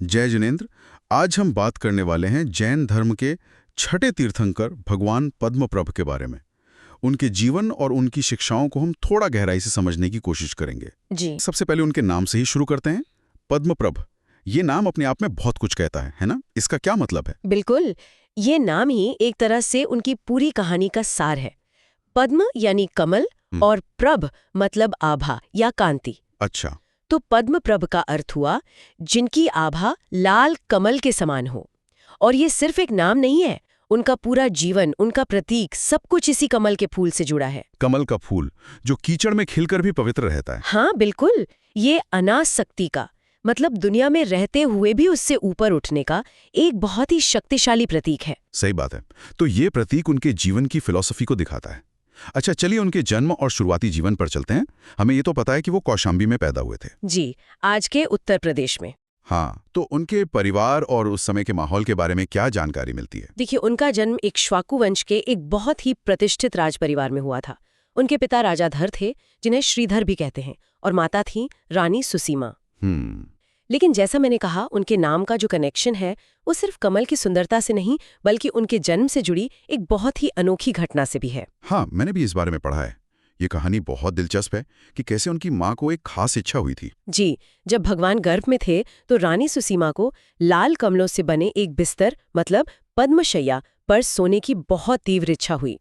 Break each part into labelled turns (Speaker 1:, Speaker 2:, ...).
Speaker 1: जय जिनेंद्र। आज हम बात करने वाले हैं जैन धर्म के छठे तीर्थंकर भगवान पद्मप्रभ के बारे में। उनके जीवन और उनकी शिक्षाओं को हम थोड़ा गहराई से समझने की कोशिश करेंगे।
Speaker 2: जी
Speaker 1: सबसे पहले उनके नाम से ही शुरू करते हैं। पद्मप्रभ, ये नाम अपने आप में बहुत कुछ कहता है ना? इसका क्या मतलब है?
Speaker 2: बिल्कुल, ये नाम ही एक तरह से उनकी पूरी कहानी का सार है। पद्म यानी कमल और प्रभ मतलब आभा या कांति।
Speaker 1: अच्छा।
Speaker 2: तो पद्म प्रभ का अर्थ हुआ जिनकी आभा लाल कमल के समान हो। और ये सिर्फ एक नाम नहीं है, उनका पूरा जीवन, उनका प्रतीक, सब कुछ इसी कमल के फूल से जुड़ा है।
Speaker 1: कमल का फूल जो कीचड़ में खिलकर भी पवित्र रहता है।
Speaker 2: हाँ बिल्कुल, ये अनासक्ति का मतलब दुनिया में रहते हुए भी उससे ऊपर उठने का एक बहुत ही शक्तिशाली प्रतीक है।
Speaker 1: सही बात है। तो ये प्रतीक उनके जीवन की फिलॉसफी को दिखाता है। अच्छा, चलिए उनके जन्म और शुरुआती जीवन पर चलते हैं। हमें ये तो पता है कि वो कौशाम्बी में पैदा हुए थे।
Speaker 2: जी, आज के उत्तर प्रदेश में।
Speaker 1: हाँ, तो उनके परिवार और उस समय के माहौल के बारे में क्या जानकारी मिलती है?
Speaker 2: देखिए, उनका जन्म एक श्वाकु वंश के एक बहुत ही प्रतिष्ठित राज परिवार में हुआ था। उनके पिता राजा धर थे, जिन्हें श्रीधर भी कहते हैं, और माता थी रानी सुसीमा। लेकिन जैसा मैंने कहा, उनके नाम का जो कनेक्शन है वो सिर्फ कमल की सुंदरता से नहीं, बल्कि उनके जन्म से जुड़ी एक बहुत ही अनोखी घटना से भी है।
Speaker 1: हाँ, मैंने भी इस बारे में पढ़ा है। ये कहानी बहुत दिलचस्प है कि कैसे उनकी माँ को एक खास इच्छा हुई थी।
Speaker 2: जी, जब भगवान गर्भ में थे तो रानी सुसीमा को लाल कमलों से बने एक बिस्तर मतलब पद्मशैया पर सोने की बहुत तीव्र इच्छा हुई।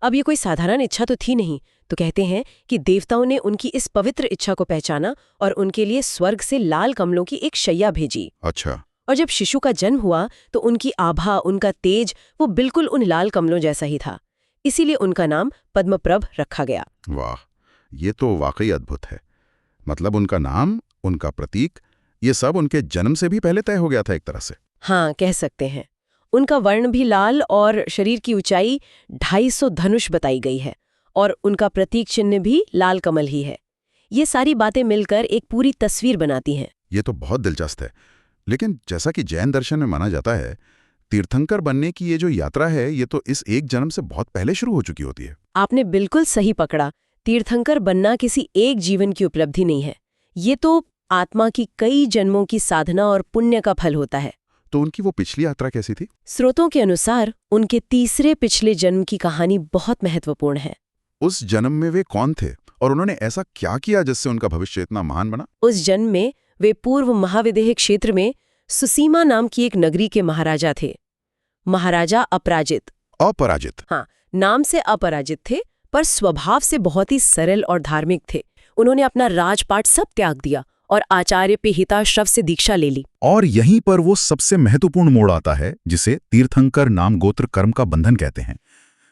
Speaker 2: अब ये कोई साधारण इच्छा तो थी नहीं, तो कहते हैं कि देवताओं ने उनकी इस पवित्र इच्छा को पहचाना और उनके लिए स्वर्ग से लाल कमलों की एक शैया भेजी।
Speaker 1: अच्छा।
Speaker 2: और जब शिशु का जन्म हुआ तो उनकी आभा, उनका तेज, वो बिल्कुल उन लाल कमलों जैसा ही था। इसीलिए उनका नाम पद्मप्रभ रखा गया।
Speaker 1: वाह, ये तो वाकई अद्भुत है। मतलब उनका नाम, उनका प्रतीक, ये सब उनके जन्म से भी पहले तय हो गया था एक तरह से।
Speaker 2: हाँ, कह सकते हैं। उनका वर्ण भी लाल और शरीर की ऊंचाई 250 धनुष बताई गई है और उनका प्रतीक चिन्ह भी लाल कमल ही है। ये सारी बातें मिलकर एक पूरी तस्वीर बनाती हैं।
Speaker 1: ये तो बहुत दिलचस्प है। लेकिन जैसा कि जैन दर्शन में माना जाता है, तीर्थंकर बनने की ये जो यात्रा है, ये तो इस एक जन्म से बहुत पहले शुरू हो चुकी होती है।
Speaker 2: आपने बिल्कुल सही पकड़ा। तीर्थंकर बनना किसी एक जीवन की उपलब्धि नहीं है, ये तो आत्मा की कई जन्मों की साधना और पुण्य का फल होता है।
Speaker 1: तो उनकी वो पिछली यात्रा कैसी थी?
Speaker 2: स्रोतों के अनुसार उनके तीसरे पिछले जन्म की कहानी बहुत महत्वपूर्ण है।
Speaker 1: उस जन्म में वे कौन थे और उन्होंने ऐसा क्या किया जिससे उनका भविष्य इतना महान बना?
Speaker 2: उस जन्म में वे पूर्व महाविदेह क्षेत्र में सुसीमा नाम की एक नगरी के महाराजा थे। महाराजा अपराजित।
Speaker 1: अपराजित?
Speaker 2: हाँ, नाम से अपराजित थे पर स्वभाव से बहुत ही सरल और धार्मिक थे। उन्होंने अपना राजपाट सब त्याग दिया और आचार्य पे हिताश्रव से दीक्षा ले ली।
Speaker 1: और यहीं पर वो सबसे महत्वपूर्ण मोड़ आता है जिसे तीर्थंकर नाम गोत्र कर्म का बंधन कहते हैं।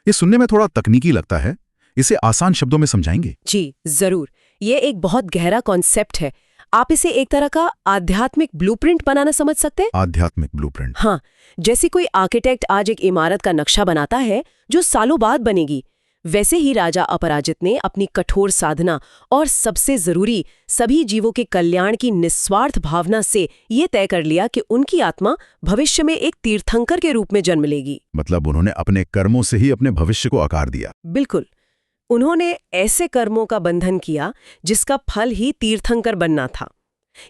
Speaker 1: ये सुनने में थोड़ा तकनीकी लगता है, इसे आसान शब्दों में समझाएंगे?
Speaker 2: जी जरूर। ये एक बहुत गहरा कॉन्सेप्ट है। आप इसे एक तरह का आध्यात्मिक ब्लूप्रिंट बनाना समझ सकते हैं।
Speaker 1: आध्यात्मिक ब्लूप्रिंट?
Speaker 2: हाँ, जैसे कोई आर्किटेक्ट आज एक इमारत का नक्शा बनाता है जो सालों बाद बनेगी, वैसे ही राजा अपराजित ने अपनी कठोर साधना और सबसे जरूरी सभी जीवों के कल्याण की निस्वार्थ भावना से ये तय कर लिया कि उनकी आत्मा भविष्य में एक तीर्थंकर के रूप में जन्म लेगी। मतलब
Speaker 1: उन्होंने अपने कर्मों से ही अपने भविष्य को आकार दिया।
Speaker 2: बिल्कुल। उन्होंने ऐसे कर्मों का बंधन किया जिसका फल ही तीर्थंकर बनना था।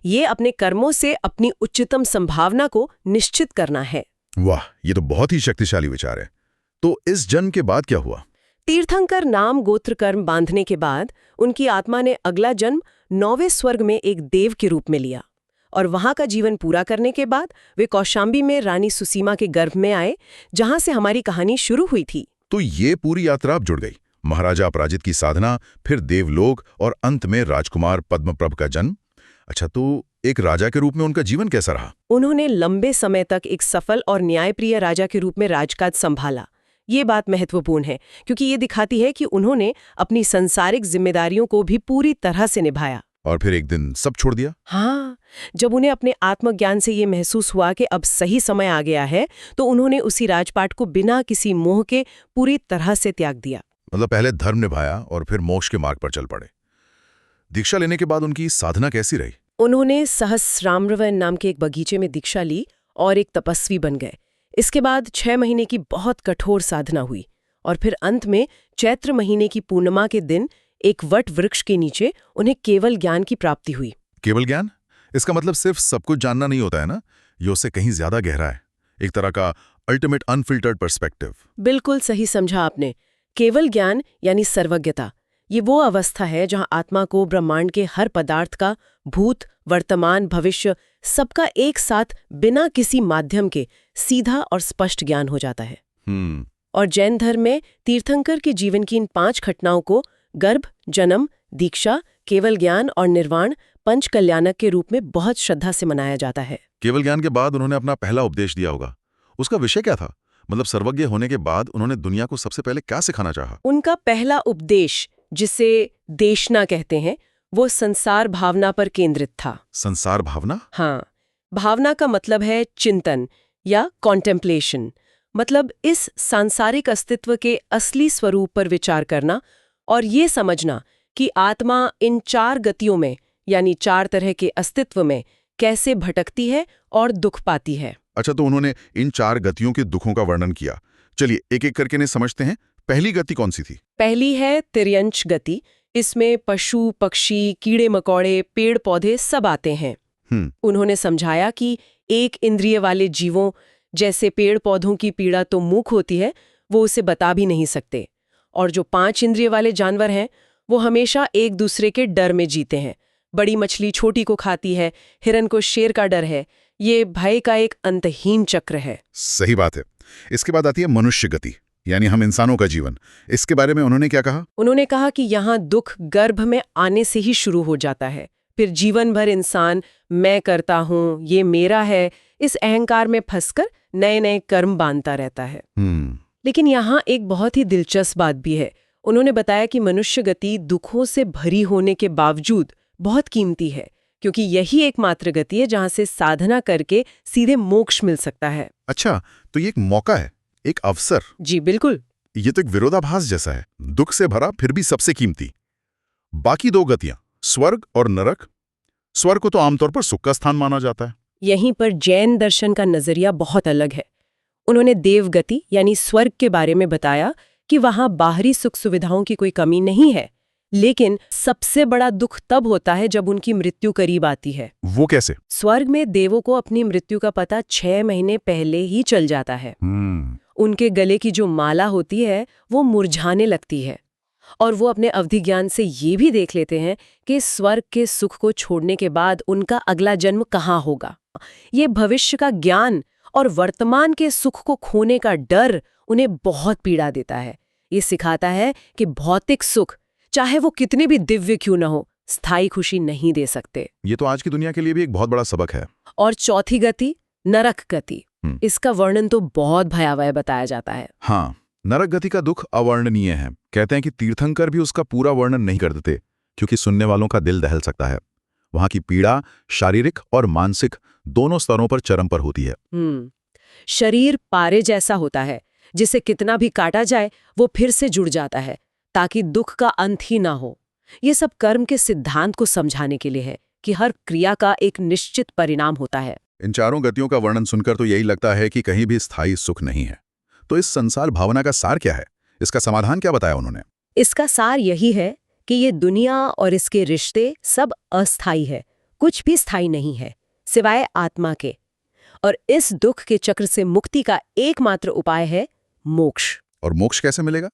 Speaker 2: ये अपने कर्मों से अपनी उच्चतम संभावना को निश्चित करना है।
Speaker 1: वाह, ये तो बहुत ही शक्तिशाली विचार है। तो इस जन्म के बाद क्या हुआ?
Speaker 2: तीर्थंकर नाम गोत्र कर्म बांधने के बाद उनकी आत्मा ने अगला जन्म 9वें स्वर्ग में एक देव के रूप में लिया और वहां का जीवन पूरा करने के बाद वे कौशाम्बी में रानी सुसीमा के गर्भ में आए, जहां से हमारी कहानी शुरू हुई थी।
Speaker 1: तो ये पूरी यात्रा अब जुड़ गई। महाराजा अपराजित की साधना, फिर देवलोक और अंत में राजकुमार पद्मप्रभ का जन्म। अच्छा, तो एक राजा के रूप में उनका जीवन कैसा रहा?
Speaker 2: उन्होंने लंबे समय तक एक सफल और न्यायप्रिय राजा के रूप में राजकाज संभाला। ये बात महत्वपूर्ण है क्योंकि ये दिखाती है कि उन्होंने अपनी सांसारिक जिम्मेदारियों को भी पूरी तरह से निभाया।
Speaker 1: और फिर एक दिन सब छोड़ दिया?
Speaker 2: हाँ, जब उन्हें अपने आत्मज्ञान से ये महसूस हुआ कि अब सही समय आ गया है, तो उन्होंने उसी राजपाट को बिना किसी मोह के पूरी तरह से त्याग दिया।
Speaker 1: मतलब पहले धर्म निभाया और फिर मोक्ष के मार्ग पर चल पड़े। दीक्षा लेने के बाद उनकी साधना कैसी रही?
Speaker 2: उन्होंने सहस्राम्रवन नाम के एक बगीचे में दीक्षा ली और एक तपस्वी बन गए। इसके बाद 6 महीने की बहुत कठोर साधना हुई और फिर अंत में चैत्र महीने की पूर्णिमा के दिन एक वट वृक्ष के नीचे उन्हें केवल ज्ञान की प्राप्ति हुई।
Speaker 1: केवल ज्ञान?
Speaker 3: इसका मतलब सिर्फ सब कुछ जानना नहीं होता है ना, ये उससे कहीं ज्यादा गहरा है, एक तरह का अल्टीमेट अनफिल्टर्ड पर्सपेक्टिव।
Speaker 2: बिल्कुल सही समझा आपने। केवल ज्ञान यानी सर्वज्ञता, ये वो अवस्था है जहां आत्मा को ब्रह्मांड के हर पदार्थ का, भूत, वर्तमान, भविष्य, सबका एक साथ बिना किसी माध्यम के सीधा और स्पष्ट ज्ञान हो जाता है। और जैन धर्म में तीर्थंकर के जीवन की इन 5 घटनाओं को गर्भ, जन्म, दीक्षा, केवल ज्ञान और निर्वाण पंच कल्याणक के रूप में बहुत श्रद्धा से मनाया जाता है।
Speaker 3: केवल ज्ञान के बाद उन्होंने अपना पहला उपदेश दिया होगा, उसका विषय क्या था? मतलब सर्वज्ञ होने के बाद उन्होंने दुनिया को सबसे पहले क्या सिखाना चाहा?
Speaker 2: उनका पहला उपदेश, जिसे देशना कहते हैं, वो संसार भावना पर केंद्रित था।
Speaker 3: संसार भावना?
Speaker 2: हाँ, भावना का मतलब है चिंतन या कॉन्टेम्पलेशन, मतलब इस सांसारिक अस्तित्व के असली स्वरूप पर विचार करना और ये समझना कि आत्मा इन 4 गतियों में यानी 4 तरह के अस्तित्व में कैसे भटकती है और दुख पाती है।
Speaker 3: अच्छा, तो उन्होंने इन 4 गतियों के दुखों का वर्णन किया। चलिए एक एक करके इन्हें समझते हैं। पहली गति कौन सी थी?
Speaker 2: पहली है तिर्यंच गति। इसमें पशु, पक्षी, कीड़े मकोड़े, पेड़ पौधे सब आते हैं। उन्होंने समझाया कि एक इंद्रिय वाले जीवों जैसे पेड़ पौधों की पीड़ा तो मुख होती है, वो उसे बता भी नहीं सकते, और जो 5 इंद्रिय वाले जानवर हैं वो हमेशा एक दूसरे के डर में जीते हैं। बड़ी मछली छोटी को खाती है, हिरन को शेर का डर है। ये भय का एक अंतहीन चक्र है।
Speaker 3: सही बात है। इसके बाद आती है मनुष्य गति, यानी हम इंसानों का जीवन। इसके बारे में उन्होंने क्या कहा?
Speaker 2: उन्होंने कहा कि यहाँ दुख गर्भ में आने से ही शुरू हो जाता है। फिर जीवन भर इंसान मैं करता हूँ, ये मेरा है, इस अहंकार में फंसकर नए नए कर्म बांधता रहता है। लेकिन यहाँ एक बहुत ही दिलचस्प बात भी है। उन्होंने बताया कि मनुष्य गति दुखों से भरी होने के बावजूद बहुत कीमती है, क्योंकि यही एकमात्र गति है जहां से साधना करके सीधे मोक्ष मिल सकता है।
Speaker 3: अच्छा, तो ये एक मौका है, एक अवसर।
Speaker 2: जी बिल्कुल।
Speaker 3: ये तो एक विरोधाभास जैसा है, दुख से भरा फिर भी सबसे कीमती। बाकी 2 गतियां, स्वर्ग और नरक। स्वर्ग को तो आमतौर पर सुख का स्थान माना जाता है।
Speaker 2: यहीं पर जैन दर्शन का नजरिया बहुत अलग है। उन्होंने देवगति यानी स्वर्ग के बारे में बताया कि वहां बाहरी सुख सुविधाओं की कोई कमी नहीं है, लेकिन सबसे बड़ा दुख तब होता है जब उनकी मृत्यु करीब आती है।
Speaker 3: वो कैसे?
Speaker 2: स्वर्ग में देवों को अपनी मृत्यु का पता 6 महीने पहले ही चल जाता है। उनके गले की जो माला होती है वो मुरझाने लगती है, और वो अपने अवधि ज्ञान से ये भी देख लेते हैं कि स्वर्ग के सुख को छोड़ने के बाद उनका अगला जन्म कहाँ होगा। ये भविष्य का ज्ञान और वर्तमान के सुख को खोने का डर उन्हें बहुत पीड़ा देता है। ये सिखाता है कि भौतिक सुख, चाहे वो कितने भी दिव्य क्यों न हो, स्थायी खुशी नहीं दे सकते।
Speaker 3: ये तो आज की दुनिया के लिए भी एक बहुत बड़ा सबक है।
Speaker 2: और चौथी गति, नरक गति। इसका वर्णन तो बहुत भयावह बताया जाता है।
Speaker 3: हाँ, नरक गति का दुख अवर्णनीय है। कहते हैं कि तीर्थंकर भी उसका पूरा वर्णन नहीं कर देते, क्योंकि सुनने वालों का दिल दहल सकता है। वहां की पीड़ा शारीरिक और मानसिक दोनों स्तरों पर चरम पर होती है।
Speaker 2: शरीर पारे जैसा होता है, जिसे कितना भी काटा जाए वो फिर से जुड़ जाता है, ताकि दुख का अंत ही ना हो। ये सब कर्म के सिद्धांत को समझाने के लिए है कि हर क्रिया का एक निश्चित परिणाम होता है।
Speaker 3: इन 4 गतियों का वर्णन सुनकर तो यही लगता है कि कहीं भी स्थायी सुख नहीं है। तो इस संसार भावना का सार क्या है? इसका समाधान क्या बताया उन्होंने?
Speaker 2: इसका सार यही है कि ये दुनिया और इसके रिश्ते सब अस्थायी है, कुछ भी स्थायी नहीं है सिवाय आत्मा के। और इस दुख के चक्र से मुक्ति का एकमात्र उपाय है मोक्ष।
Speaker 3: और मोक्ष कैसे मिलेगा?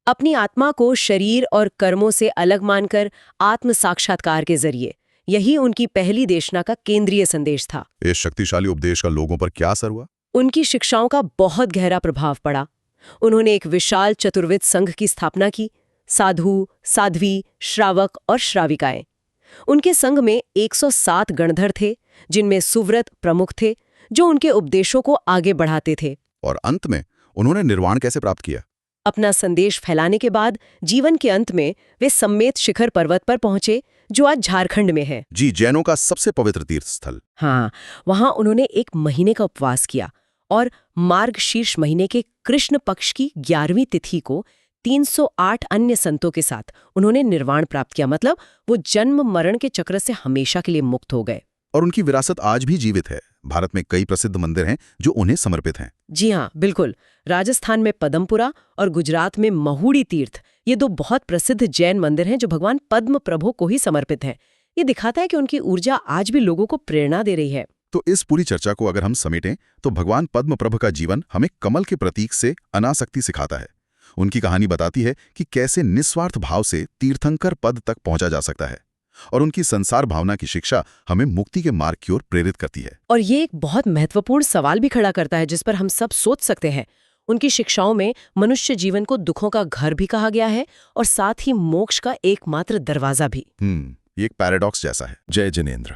Speaker 2: अपनी आत्मा को शरीर और कर्मों से अलग मानकर आत्म साक्षात्कार के जरिए। यही उनकी पहली देशना का केंद्रीय संदेश था।
Speaker 3: इस शक्तिशाली उपदेश का लोगों पर क्या असर हुआ?
Speaker 2: उनकी शिक्षाओं का बहुत गहरा प्रभाव पड़ा। उन्होंने एक विशाल चतुर्विद संघ की स्थापना की, साधु, साध्वी, श्रावक और श्राविकाएं। उनके संघ में 107 गणधर थे, जिनमें सुव्रत प्रमुख थे, जो उनके उपदेशों को आगे बढ़ाते थे।
Speaker 3: और अंत में उन्होंने निर्वाण कैसे प्राप्त किया?
Speaker 2: अपना संदेश फैलाने के बाद जीवन के अंत में वे सम्मेत शिखर पर्वत पर पहुंचे, जो आज झारखंड में है।
Speaker 3: जी, जैनों का सबसे पवित्र तीर्थ स्थल।
Speaker 2: हाँ, वहां उन्होंने 1 महीने का उपवास किया और मार्गशीर्ष महीने के कृष्ण पक्ष की 11वीं तिथि को 308 अन्य संतों के साथ उन्होंने निर्वाण प्राप्त किया। मतलब वो जन्म मरण के चक्र से हमेशा के लिए मुक्त हो गए।
Speaker 3: और उनकी विरासत आज भी जीवित है। भारत में कई प्रसिद्ध मंदिर हैं जो उन्हें समर्पित हैं।
Speaker 2: जी हाँ, बिल्कुल। राजस्थान में पदमपुरा और गुजरात में महुड़ी तीर्थ, ये 2 बहुत प्रसिद्ध जैन मंदिर हैं जो भगवान पद्म प्रभु को ही समर्पित हैं। ये दिखाता है कि उनकी ऊर्जा आज भी लोगों को प्रेरणा दे रही है।
Speaker 1: तो इस पूरी चर्चा को अगर हम समेटें तो भगवान पद्मप्रभ का जीवन हमें कमल के प्रतीक से अनासक्ति सिखाता है। उनकी कहानी बताती है कि कैसे निस्वार्थ भाव से तीर्थंकर पद तक पहुंचा जा सकता है, और उनकी संसार भावना की शिक्षा हमें मुक्ति के मार्ग की ओर प्रेरित करती है।
Speaker 2: और ये एक बहुत महत्वपूर्ण सवाल भी खड़ा करता है जिस पर हम सब सोच सकते हैं। उनकी शिक्षाओं में मनुष्य जीवन को दुखों का घर भी कहा गया है और साथ ही मोक्ष का एकमात्र दरवाजा भी।
Speaker 1: ये एक पैराडॉक्स जैसा है। जय जिनेंद्र।